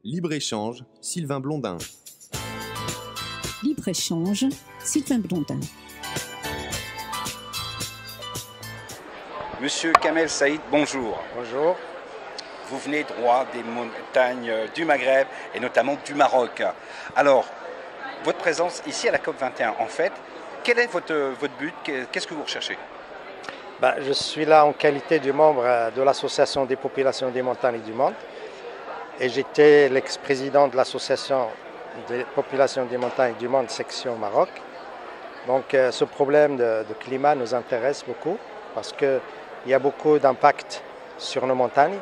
Libre-échange, Sylvain Blondin. Libre-échange, Sylvain Blondin. Monsieur Kamel Saïd, bonjour. Bonjour. Vous venez droit des montagnes du Maghreb et notamment du Maroc. Alors, votre présence ici à la COP21, en fait, quel est votre but? Qu'est-ce que vous recherchez? Je suis là en qualité de membre de l'Association des populations des montagnes du monde. Et j'étais l'ex-président de l'Association des populations des montagnes du monde, section Maroc. Donc ce problème de climat nous intéresse beaucoup parce qu'il y a beaucoup d'impact sur nos montagnes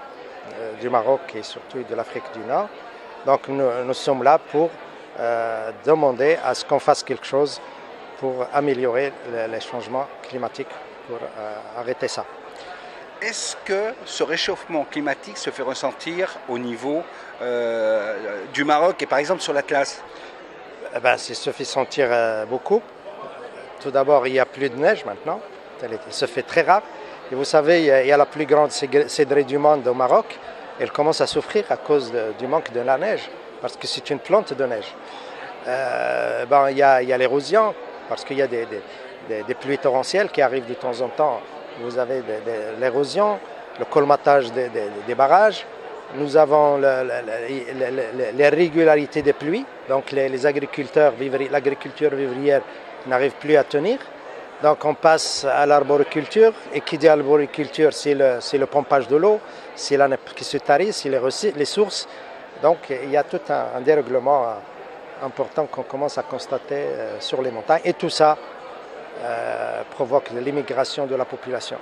du Maroc et surtout de l'Afrique du Nord. Donc nous sommes là pour demander à ce qu'on fasse quelque chose pour améliorer les changements climatiques, pour arrêter ça. Est-ce que ce réchauffement climatique se fait ressentir au niveau du Maroc et par exemple sur l'Atlas? Ça se fait sentir beaucoup. Tout d'abord, il n'y a plus de neige maintenant. Il se fait très rare. Et vous savez, il y a la plus grande cédrée du monde au Maroc. Elle commence à souffrir à cause du manque de la neige, parce que c'est une plante de neige. Il y a l'érosion, parce qu'il y a des pluies torrentielles qui arrivent de temps en temps. Vous avez l'érosion, le colmatage des barrages. Nous avons l'irrégularité des pluies. Donc les agriculteurs, l'agriculture vivrière n'arrive plus à tenir. Donc on passe à l'arboriculture. Et qui dit arboriculture, c'est le pompage de l'eau, c'est la nappe qui se tarit, c'est les sources. Donc il y a tout un dérèglement important qu'on commence à constater sur les montagnes. Et tout ça provoque l'immigration de la population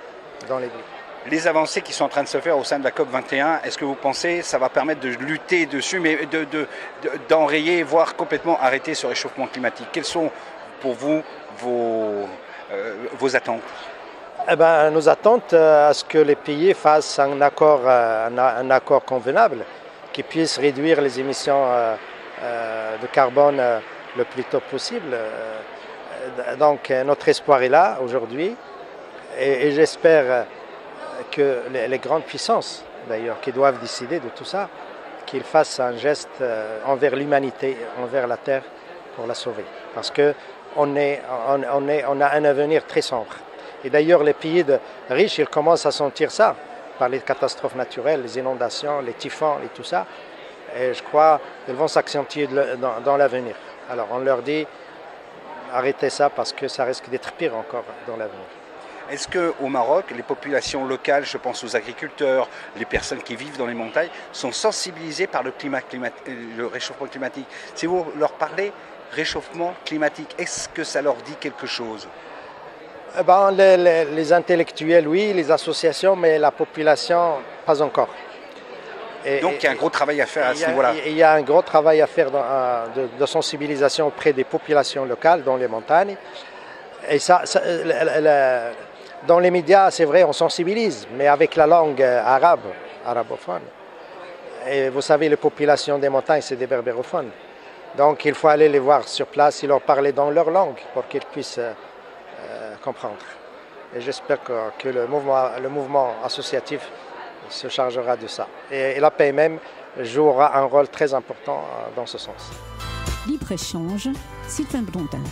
dans les villes. Les avancées qui sont en train de se faire au sein de la COP21, est-ce que vous pensez que ça va permettre de lutter dessus, mais d'enrayer, voire complètement arrêter ce réchauffement climatique? Quelles sont pour vous vos attentes? Nos attentes à ce que les pays fassent un accord convenable qui puisse réduire les émissions de carbone le plus tôt possible. Donc notre espoir est là aujourd'hui et j'espère que les grandes puissances d'ailleurs qui doivent décider de tout ça, qu'ils fassent un geste envers l'humanité, envers la Terre pour la sauver. Parce qu'on a un avenir très sombre. Et d'ailleurs les pays riches, ils commencent à sentir ça par les catastrophes naturelles, les inondations, les typhons et tout ça. Et je crois qu'ils vont s'accentuer dans l'avenir. Alors on leur dit arrêtez ça parce que ça risque d'être pire encore dans l'avenir. Est-ce qu'au Maroc, les populations locales, je pense aux agriculteurs, les personnes qui vivent dans les montagnes, sont sensibilisées par le réchauffement climatique? Si vous leur parlez réchauffement climatique, est-ce que ça leur dit quelque chose? Les intellectuels, oui, les associations, mais la population, pas encore. Donc il y a un gros travail à faire à ce niveau-là. Il y a un gros travail à faire de sensibilisation auprès des populations locales dans les montagnes. Et dans les médias, c'est vrai, on sensibilise, mais avec la langue arabophone. Et vous savez, les populations des montagnes, c'est des berbérophones. Donc il faut aller les voir sur place et leur parler dans leur langue pour qu'ils puissent comprendre. Et j'espère que le mouvement associatif se chargera de ça. Et la PMM jouera un rôle très important dans ce sens. Libre-échange, Sylvain Blondin.